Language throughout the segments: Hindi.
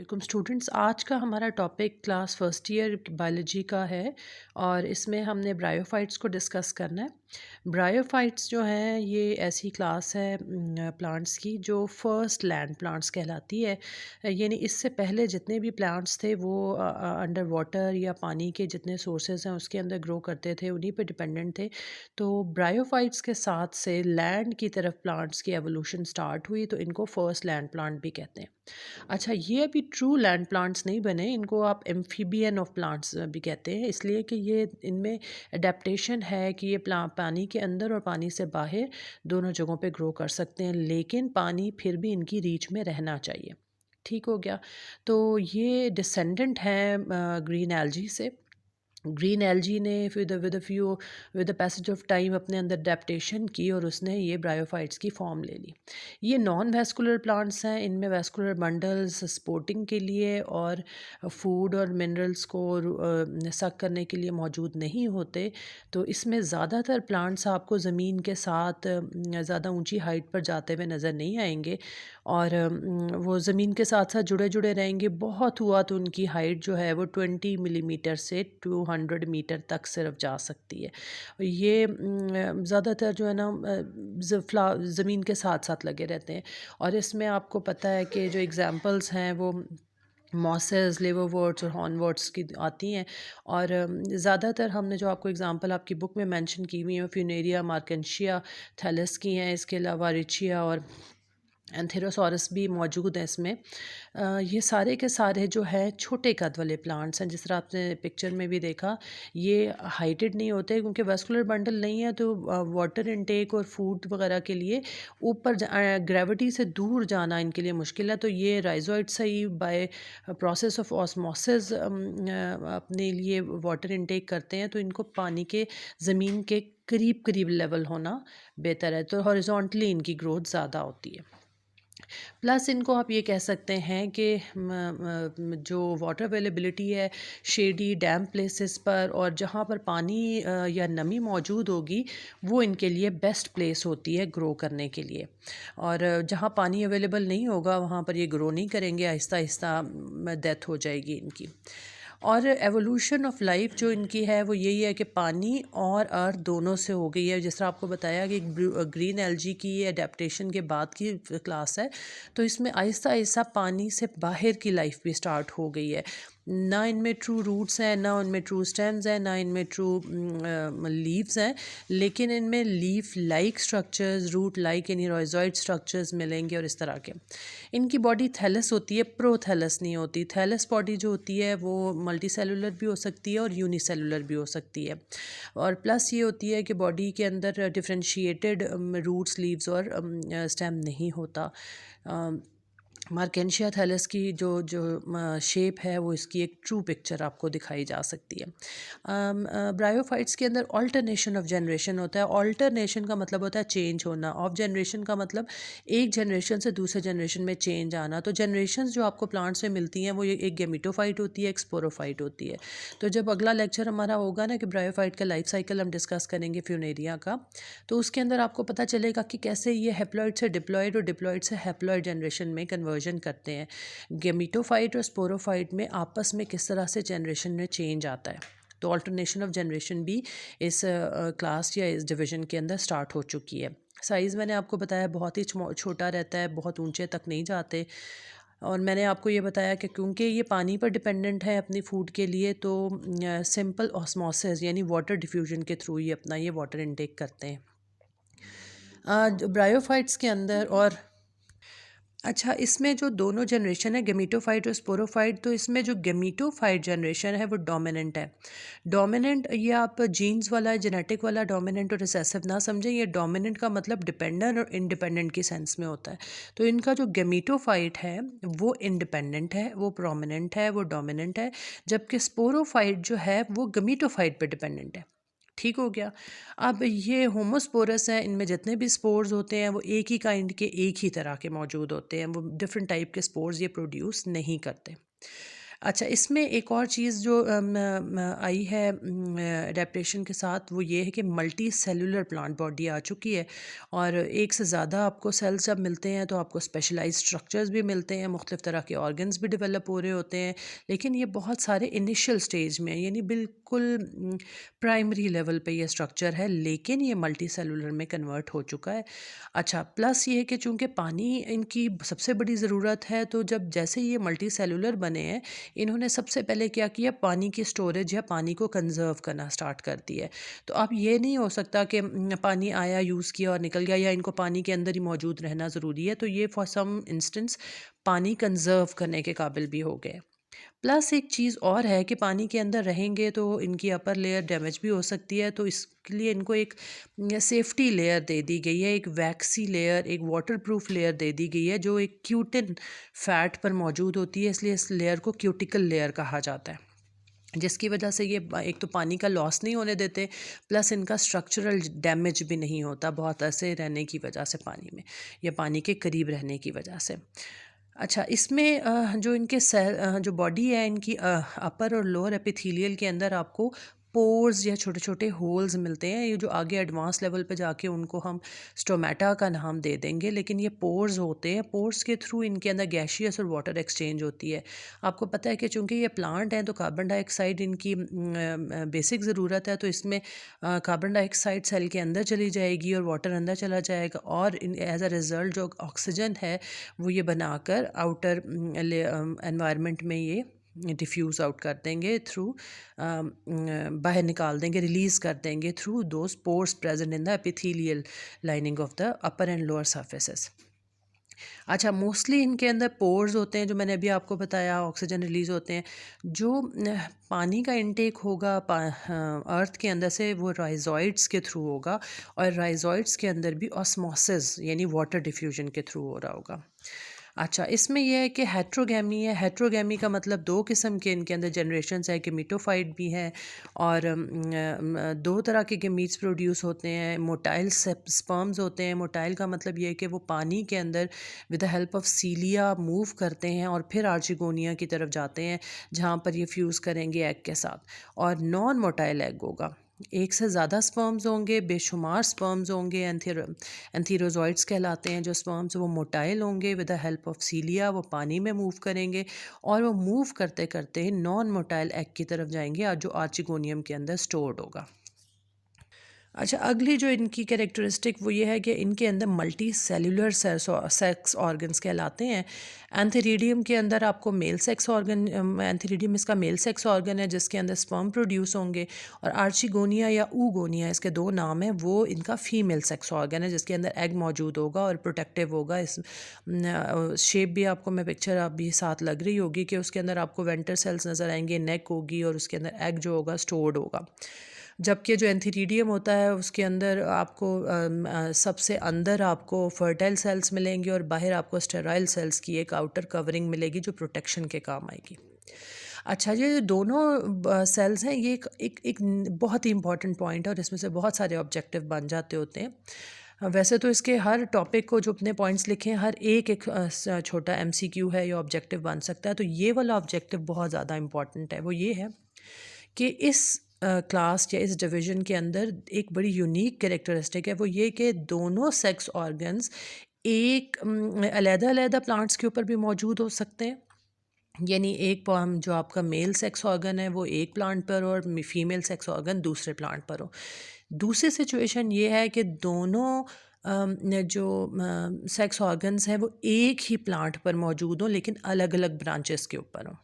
वालेकुम स्टूडेंट्स। आज का हमारा topic class first year biology का है और इसमें हमने ब्रायोफाइट्स को डिस्कस करना है। ब्रायोफाइट्स जो हैं ये ऐसी क्लास है प्लांट्स की जो फर्स्ट लैंड प्लांट्स कहलाती है। यानी इससे पहले जितने भी प्लांट्स थे वो अंडर वाटर या पानी के जितने सोर्सेज हैं उसके अंदर ग्रो करते थे, उन्हीं पे डिपेंडेंट थे। तो ब्रायोफाइट्स के साथ से लैंड की तरफ प्लांट्स की एवोल्यूशन स्टार्ट हुई, तो इनको फर्स्ट लैंड प्लांट भी कहते हैं। अच्छा, ये अभी ट्रू लैंड प्लांट्स नहीं बने, इनको आप एम्फीबियन ऑफ प्लांट्स भी कहते हैं, इसलिए कि ये इनमें अडेप्टेशन है कि ये पानी के अंदर और पानी से बाहर दोनों जगहों पे ग्रो कर सकते हैं, लेकिन पानी फिर भी इनकी रीच में रहना चाहिए। ठीक हो गया। तो ये डिसेंडेंट हैं ग्रीन एल्जी से। ग्रीन एल्जी ने with the passage of time अपने अंदर अडेप्टेशन की और उसने ये ब्रायोफाइट्स की फॉर्म ले ली। ये नॉन वेस्कुलर प्लांट्स हैं, इनमें वेस्कुलर बंडल्स सपोर्टिंग के लिए और फूड और मिनरल्स को सक करने के लिए मौजूद नहीं होते। तो इसमें ज़्यादातर प्लांट्स आपको ज़मीन के साथ ज़्यादा ऊंची हाइट पर जाते हुए नज़र नहीं आएंगे और वो ज़मीन के साथ साथ जुड़े जुड़े रहेंगे। बहुत हुआ तो उनकी हाइट जो है वो 20 मिलीमीटर से 200 मीटर तक सिर्फ जा सकती है। ये ज़्यादातर जो है ना ज़मीन के साथ साथ लगे रहते हैं। और इसमें आपको पता है कि जो एग्जांपल्स हैं वो मॉसेस, लिवरवर्ट्स और हॉर्नवर्ट्स की आती हैं। और ज़्यादातर हमने जो आपको एग्जांपल आपकी बुक में मेंशन की हुई है फ्यूनेरिया, मार्केंशिया, थैलस की हैं। इसके अलावा रिचिया और एंथेरोसॉरस भी मौजूद हैं इसमें। ये सारे के सारे जो है छोटे कद वाले प्लांट्स हैं, जिस तरह आपने पिक्चर में भी देखा। ये हाइटेड नहीं होते क्योंकि वेस्कुलर बंडल नहीं है, तो वाटर इनटेक और फूड वगैरह के लिए ऊपर ग्रेविटी से दूर जाना इनके लिए मुश्किल है। तो ये राइजोइड से ही बाय प्रोसेस ऑफ ऑस्मोसिस अपने लिए वाटर इनटेक करते हैं। तो इनको पानी के ज़मीन के करीब करीब लेवल होना बेहतर है, तो हॉरिजॉन्टली इनकी ग्रोथ ज़्यादा होती है। प्लस इनको आप ये कह सकते हैं कि जो वाटर अवेलेबिलिटी है शेडी डैम प्लेसेस पर और जहाँ पर पानी या नमी मौजूद होगी, वो इनके लिए बेस्ट प्लेस होती है ग्रो करने के लिए। और जहाँ पानी अवेलेबल नहीं होगा वहाँ पर ये ग्रो नहीं करेंगे, आहिस्ता आहिस्ता डेथ हो जाएगी इनकी। और एवोल्यूशन ऑफ लाइफ जो इनकी है वो यही है कि पानी और अर्थ दोनों से हो गई है। जिस तरह आपको बताया कि ग्रीन एल्जी की ये अडेप्टेशन के बाद की क्लास है, तो इसमें आहिस्ता आहिस्ता पानी से बाहर की लाइफ भी स्टार्ट हो गई है। ना इनमें ट्रू रूट्स हैं, ना उनमें ट्रू स्टेम्स हैं, ना इनमें ट्रू लीव्स हैं, लेकिन इनमें leaf like structures, root like यानी रॉइजॉइड स्ट्रक्चर्स मिलेंगे। और इस तरह के इनकी बॉडी थैलस होती है, प्रोथैलस नहीं होती। थैलस बॉडी जो होती है वो मल्टी सेलुलर भी हो सकती है और यूनिसेलुलर भी हो सकती है। और प्लस ये होती है कि बॉडी के अंदर डिफरेंशिएटेड रूट्स, लीव्स और स्टेम नहीं होता। मार्केंशिया थैलस की जो जो शेप है वो इसकी एक ट्रू पिक्चर आपको दिखाई जा सकती है। ब्रायोफाइट्स के अंदर ऑल्टरनेशन ऑफ जनरेशन होता है। ऑल्टरनेशन का मतलब होता है चेंज होना, ऑफ जनरेशन का मतलब एक जनरेशन से दूसरे जनरेशन में चेंज आना। तो जनरेशन जो आपको प्लांट्स में मिलती हैं वो एक गेमिटोफाइट होती है, एक स्पोरोफाइट होती है। तो जब अगला लेक्चर हमारा होगा ना कि ब्रायोफाइट का लाइफ साइकिल हम डिस्कस करेंगे फ्यूनेरिया का, तो उसके अंदर आपको पता चलेगा कि कैसे ये हेप्लॉइड से डिप्लॉइड और डिप्लॉइड से हेप्लॉइड जनरेशन में कन्वर्जन करते हैं। गेमिटोफाइट और स्पोरोफाइट में आपस में किस तरह से जनरेशन में चेंज आता है। तो ऑल्टरनेशन ऑफ जनरेशन भी इस क्लास या इस डिवीज़न के अंदर स्टार्ट हो चुकी है। साइज़ मैंने आपको बताया बहुत ही छोटा रहता है, बहुत ऊंचे तक नहीं जाते। और मैंने आपको ये बताया कि क्योंकि ये पानी पर डिपेंडेंट है अपनी फूड के लिए, तो सिंपल ऑस्मोसिस यानी वाटर डिफ्यूजन के थ्रू ही अपना ये वाटर इनटेक करते हैं ब्रायोफाइट्स के अंदर। और अच्छा, इसमें जो दोनों जनरेशन है गेमिटोफाइट और स्पोरोफाइट, तो इसमें जो गेमिटोफाइट जनरेशन है वो डोमिनेंट है। डोमिनेंट ये आप जीन्स वाला, जेनेटिक वाला डोमिनेंट और रिसेसिव ना समझें। ये डोमिनेंट का मतलब डिपेंडेंट और इंडिपेंडेंट की सेंस में होता है। तो इनका जो गेमिटोफाइट है वो इंडिपेंडेंट है, वो प्रोमिनेंट है, वो डोमिनेंट है। जबकि स्पोरोफाइट जो है वो गेमिटोफाइट पर डिपेंडेंट है। ठीक हो गया। अब ये होमोस्पोरस है, इनमें जितने भी स्पोर्स होते हैं वो एक ही काइंड के, एक ही तरह के मौजूद होते हैं। वो डिफरेंट टाइप के स्पोर्स ये प्रोड्यूस नहीं करते। अच्छा, इसमें एक और चीज़ जो आई है एडेप्टेशन के साथ, वो ये है कि मल्टी सेलुलर प्लांट बॉडी आ चुकी है और एक से ज़्यादा आपको सेल्स जब मिलते हैं तो आपको स्पेशलाइज्ड स्ट्रक्चर्स भी मिलते हैं, मुख्तलिफ़ तरह के ऑर्गन्स भी डेवलप हो रहे होते हैं। लेकिन ये बहुत सारे इनिशियल स्टेज में, यानी बिल्कुल प्राइमरी लेवल पे ये स्ट्रक्चर है, लेकिन ये मल्टी सेलुलर में कन्वर्ट हो चुका है। अच्छा, प्लस ये है कि चूँकि पानी इनकी सबसे बड़ी ज़रूरत है, तो जब जैसे ये मल्टी सेलुलर बने हैं, इन्होंने सबसे पहले क्या किया, पानी की स्टोरेज या पानी को कंज़र्व करना स्टार्ट कर दिया है। तो अब ये नहीं हो सकता कि पानी आया, यूज़ किया और निकल गया, या इनको पानी के अंदर ही मौजूद रहना ज़रूरी है। तो ये फॉर सम इंस्टेंस पानी कंज़र्व करने के काबिल भी हो गए। प्लस एक चीज़ और है कि पानी के अंदर रहेंगे तो इनकी अपर लेयर डैमेज भी हो सकती है, तो इसके लिए इनको एक सेफ्टी लेयर दे दी गई है, एक वैक्सी लेयर, एक वाटरप्रूफ लेयर दे दी गई है, जो एक क्यूटिन फैट पर मौजूद होती है, इसलिए इस लेयर को क्यूटिकल लेयर कहा जाता है, जिसकी वजह से ये एक तो पानी का लॉस नहीं होने देते, प्लस इनका स्ट्रक्चरल डैमेज भी नहीं होता बहुत ऐसे रहने की वजह से पानी में, या पानी के करीब रहने की वजह से। अच्छा, इसमें जो इनके जो बॉडी है इनकी, अपर और लोअर एपिथेलियल के अंदर आपको पोर्स या छोटे छोटे होल्स मिलते हैं। ये जो आगे एडवांस लेवल पे जाके उनको हम स्टोमेटा का नाम दे देंगे, लेकिन ये पोर्स होते हैं। पोर्स के थ्रू इनके अंदर गैशियस और वाटर एक्सचेंज होती है। आपको पता है कि चूँकि ये प्लांट हैं तो कार्बन डाइऑक्साइड इनकी बेसिक ज़रूरत है, तो इसमें कार्बन डाइऑक्साइड सेल के अंदर चली जाएगी और वाटर अंदर चला जाएगा, और इन एज अ रिज़ल्ट जो ऑक्सीजन है वो ये बनाकर आउटर एनवायरनमेंट में ये डिफ्यूज़ आउट कर देंगे थ्रू, बाहर निकाल देंगे, रिलीज़ कर देंगे through those pores present in the epithelial lining of the upper and lower surfaces. अच्छा, मोस्टली इनके अंदर पोर्स होते हैं, जो मैंने अभी आपको बताया, ऑक्सीजन रिलीज़ होते हैं। जो पानी का इनटेक होगा अर्थ के अंदर से, वो राइजॉइड्स के थ्रू होगा, और राइजॉइड्स के अंदर भी ऑस्मोसिस यानी वाटर डिफ्यूजन के थ्रू हो रहा होगा। अच्छा, इसमें यह है कि हेट्रोगैमी है। हेट्रोगैमी का मतलब दो किस्म के इनके अंदर जनरेशन्स है, कि मीटोफाइट भी है, और दो तरह के गमीट्स प्रोड्यूस होते हैं। मोटाइल स्पर्म्स होते हैं। मोटाइल का मतलब ये है कि वो पानी के अंदर with the help of सीलिया move करते हैं और फिर आर्चिगोनिया की तरफ जाते हैं, जहाँ पर ये फ्यूज़ करेंगे एग के साथ, और नॉन मोटाइल एग होगा। एक से ज़्यादा स्पर्म्स होंगे, बेशुमार स्पर्म्स होंगे, एंथीरोजॉइड्स कहलाते हैं जो स्पर्म्स, वो मोटाइल होंगे, विद द हेल्प ऑफ सीलिया वो पानी में मूव करेंगे, और वो मूव करते करते नॉन मोटाइल एग की तरफ जाएंगे, जो आर्चिगोनियम के अंदर स्टोर्ड होगा। अच्छा, अगली जो इनकी कैरेक्टरिस्टिक वो ये है कि इनके अंदर मल्टी सेलुलर सेक्स ऑर्गन्स कहलाते हैं। एंथेरिडियम के अंदर आपको मेल सेक्स ऑर्गन, एंथेरिडियम इसका मेल सेक्स ऑर्गन है जिसके अंदर स्पर्म प्रोड्यूस होंगे, और आर्चिगोनिया या ऊगोनिया, इसके दो नाम हैं, वो इनका फीमेल सेक्स ऑर्गन है जिसके अंदर एग मौजूद होगा और प्रोटेक्टिव होगा। इस शेप भी आपको मैं पिक्चर अभी साथ लग रही होगी कि उसके अंदर आपको वेंटर सेल्स नज़र आएंगे, नेक होगी, और उसके अंदर एग जो होगा स्टोर्ड होगा। जबकि जो एंथीरिडियम होता है उसके अंदर आपको सबसे अंदर आपको फर्टाइल सेल्स मिलेंगे, और बाहर आपको स्टेराइल सेल्स की एक आउटर कवरिंग मिलेगी जो प्रोटेक्शन के काम आएगी। अच्छा, ये दोनों सेल्स हैं, ये एक बहुत ही इंपॉर्टेंट पॉइंट है, और इसमें से बहुत सारे ऑब्जेक्टिव बन जाते होते हैं। वैसे तो इसके हर टॉपिक को जो अपने पॉइंट्स लिखे हैं, हर एक छोटा एमसीक्यू है या ऑब्जेक्टिव बन सकता है, तो ये वाला ऑब्जेक्टिव बहुत ज़्यादा इंपॉर्टेंट है। वो ये है कि इस क्लास या इस डिवीज़न के अंदर एक बड़ी यूनिक कैरेक्टरिस्टिक है, वो ये कि दोनों सेक्स ऑर्गन्स एक अलग-अलग प्लांट्स के ऊपर भी मौजूद हो सकते हैं। यानी एक जो आपका मेल सेक्स ऑर्गन है वो एक प्लांट पर, और फीमेल सेक्स ऑर्गन दूसरे प्लांट पर हो। दूसरी सिचुएशन ये है कि दोनों जो सेक्स ऑर्गन्स हैं वो एक ही प्लांट पर मौजूद हों, लेकिन अलग-अलग ब्रांचेस के ऊपर हों।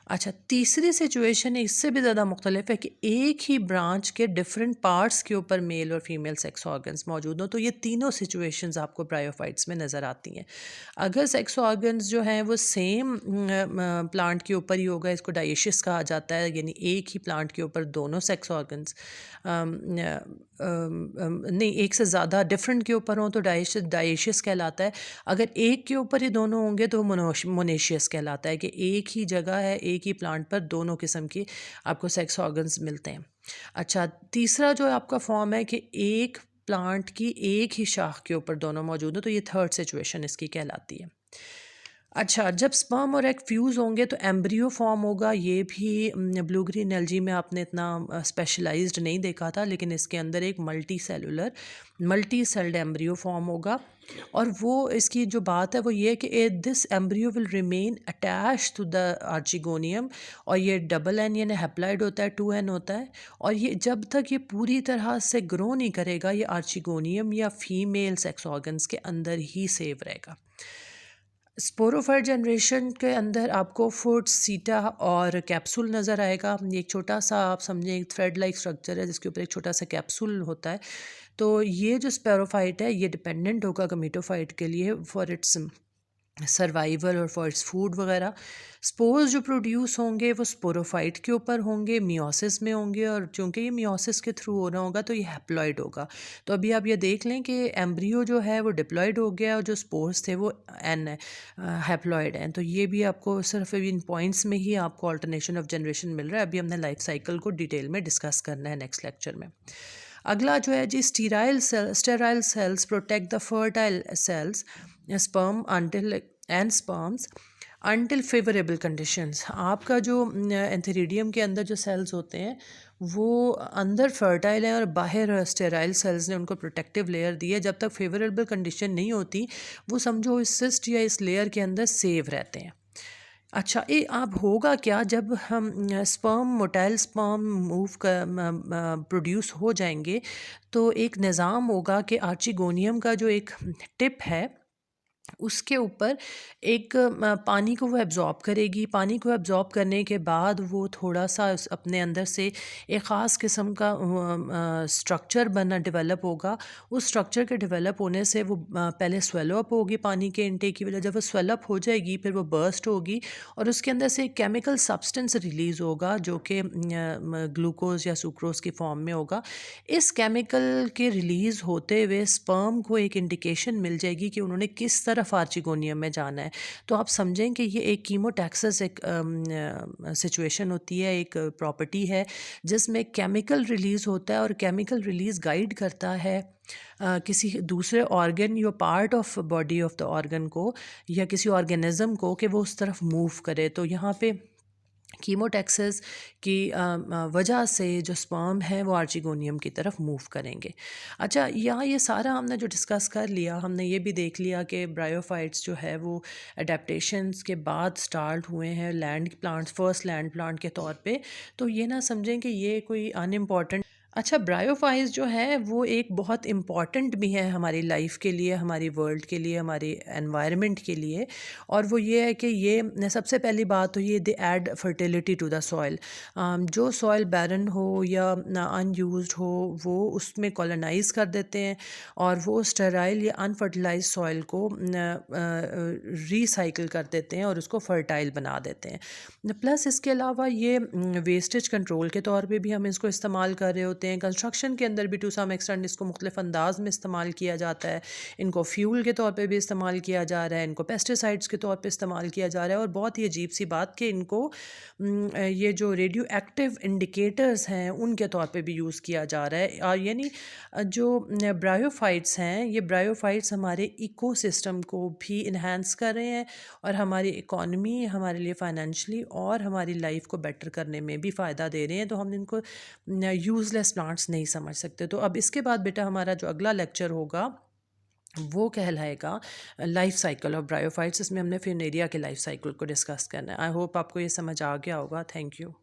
अच्छा, तीसरी सिचुएशन इससे भी ज़्यादा मुख्तलिफ है कि एक ही ब्रांच के डिफरेंट पार्ट्स के ऊपर मेल और फीमेल सेक्स ऑर्गन्स मौजूद हों। तो ये तीनों सिचुएशंस आपको ब्रायोफाइट्स में नज़र आती हैं। अगर सेक्स ऑर्गन्स जो हैं वो सेम प्लांट के ऊपर ही होगा, इसको डायेशियस कहा जाता है, यानी एक ही प्लांट के ऊपर दोनों सेक्स ऑर्गन्स नहीं, एक से ज़्यादा डिफरेंट के ऊपर हों तो डायेशियस कहलाता है। अगर एक के ऊपर ही दोनों होंगे तो मोनेशियस कहलाता है, कि एक ही जगह है, एक ही प्लांट पर दोनों किस्म की आपको सेक्स ऑर्गन्स मिलते हैं। अच्छा, तीसरा जो आपका फॉर्म है कि एक प्लांट की एक ही शाख के ऊपर दोनों मौजूद हो, तो ये थर्ड सिचुएशन इसकी कहलाती है। अच्छा, जब स्पर्म और एग फ्यूज़ होंगे तो एम्ब्रियो फॉर्म होगा। ये भी ब्लू ग्रीन एल्गी में आपने इतना स्पेशलाइज्ड नहीं देखा था, लेकिन इसके अंदर एक मल्टी सेल्ड एम्ब्रियो फॉर्म होगा। और वो इसकी जो बात है वो ये है कि this embryo will remain attach to the archegonium. और ये डबल एन यानी हैप्लॉइड होता है, 2n होता है। और ये जब तक ये पूरी तरह से ग्रो नहीं करेगा, ये आर्चिगोनियम या फीमेल सेक्स ऑर्गन्स के अंदर ही सेव रहेगा। स्पोरोफाइट जनरेशन के अंदर आपको फुट, सीटा और कैप्सूल नज़र आएगा। ये एक छोटा सा, आप समझें, एक थ्रेड लाइक स्ट्रक्चर है जिसके ऊपर एक छोटा सा कैप्सूल होता है। तो ये जो स्पोरोफाइट है ये डिपेंडेंट होगा गमीटोफाइट के लिए फॉर इट्स सर्वाइवल और फॉर इट्स फूड वगैरह। स्पोर्स जो प्रोड्यूस होंगे वो स्पोरोफाइट के ऊपर होंगे, मियोसिस में होंगे। और चूँकि ये मियोसिस के थ्रू हो रहा होगा तो ये हैप्लॉइड होगा। तो अभी आप ये देख लें कि एम्ब्रियो जो है वो डिप्लॉयड हो गया और जो स्पोर्स थे वो एन है, हैप्लॉइड हैं। तो ये भी आपको सिर्फ इन पॉइंट्स में ही आपको अल्टरनेशन ऑफ जनरेशन मिल रहा है। अभी हमने लाइफ साइकिल को डिटेल में डिस्कस करना है नेक्स्ट लेक्चर में। अगला जो है जी, sterile cells protect the fertile cells sperm until and sperms until favourable conditions. आपका जो एंथेरिडियम के अंदर जो सेल्स होते हैं वो अंदर फर्टाइल है और बाहर स्टेराइल सेल्स ने उनको प्रोटेक्टिव लेयर दी है। जब तक फेवरेबल कंडीशन नहीं होती वो समझो इस सिस्ट या इस लेयर के अंदर सेव रहते हैं। अच्छा, ये अब होगा क्या जब हम मोटाइल स्पर्म मूव कर प्रोड्यूस हो जाएंगे, तो एक निज़ाम होगा कि आर्चिगोनियम का जो एक टिप है उसके ऊपर एक पानी को वो एब्ज़ॉर्ब करेगी। पानी को एब्ज़ॉर्ब करने के बाद वो थोड़ा-सा अपने अंदर से एक ख़ास किस्म का स्ट्रक्चर बनना डेवलप होगा। उस स्ट्रक्चर के डेवलप होने से वो पहले स्वेलो अप होगी पानी के इनटेक की वजह। जब वो स्वेल अप हो जाएगी फिर वो बर्स्ट होगी और उसके अंदर से एक केमिकल सब्सटेंस रिलीज़ होगा जो कि ग्लूकोज़ या सुक्रोज़ की फ़ॉर्म में होगा। इस केमिकल के रिलीज़ होते हुए स्पर्म को एक इंडिकेशन मिल जाएगी कि उन्होंने किस तरफ आर्चिगोनियम में जाना है। तो आप समझें कि ये एक कीमोटैक्सिस एक सिचुएशन होती है, एक प्रॉपर्टी है जिसमें केमिकल रिलीज़ होता है और केमिकल रिलीज़ गाइड करता है किसी दूसरे ऑर्गन या part of body of the organ को या किसी ऑर्गेनिज्म को कि वो उस तरफ मूव करे। तो यहाँ पे कीमोटैक्सिस की वजह से जो स्पर्म है वो आर्चिगोनियम की तरफ मूव करेंगे। अच्छा, यहाँ ये सारा हमने जो डिस्कस कर लिया, हमने ये भी देख लिया कि ब्रायोफाइट्स जो है वो अडेप्टेशंस के बाद स्टार्ट हुए हैं land plants, first land plant के तौर पे। तो ये ना समझें कि ये कोई अनइम्पॉर्टेंट। अच्छा, ब्रायोफाइट्स जो है वो एक बहुत इम्पॉर्टेंट भी है हमारी लाइफ के लिए, हमारी वर्ल्ड के लिए, हमारी एनवायरनमेंट के लिए। और वो ये है कि ये सबसे पहली बात तो ये they add fertility to the soil. जो सॉइल बैरन हो या अनयूज्ड हो वो उसमें कॉलोनाइज कर देते हैं और वो स्टेराइल या अनफर्टिलाइज सॉइल को रिसाइकिल कर देते हैं और उसको फर्टाइल बना देते हैं। प्लस इसके अलावा ये वेस्टेज कंट्रोल के तौर पे भी हम इसको इस्तेमाल कर रहे होते हैं। कंस्ट्रक्शन के अंदर भी टू सम एक्सटेंट इसको मुख्तलिफ अंदाज में इस्तेमाल किया जाता है। इनको फ्यूल के तौर पे भी इस्तेमाल किया जा रहा है, इनको पेस्टिसाइड्स के तौर पे इस्तेमाल किया जा रहा है। और बहुत ही अजीब सी बात कि इनको ये जो रेडियो एक्टिव इंडिकेटर्स हैं उनके तौर पे भी यूज़ किया जा रहा है। और यानी जो ब्रायोफाइट्स हैं, ये ब्रायोफाइट्स हमारे इकोसिस्टम को भी इन्हांस कर रहे हैं और हमारी इकॉनमी, हमारे लिए फाइनेंशियली और हमारी लाइफ को बेटर करने में भी फ़ायदा दे रहे हैं। तो हम इनको यूज़लेस प्लांट्स नहीं समझ सकते। तो अब इसके बाद बेटा हमारा जो अगला लेक्चर होगा वो कहलाएगा लाइफ साइकिल ऑफ ब्रायोफाइट्स। इसमें हमने फिनेरिया के लाइफ साइकिल को डिस्कस करना है। आई होप आपको ये समझ आ गया होगा। Thank you.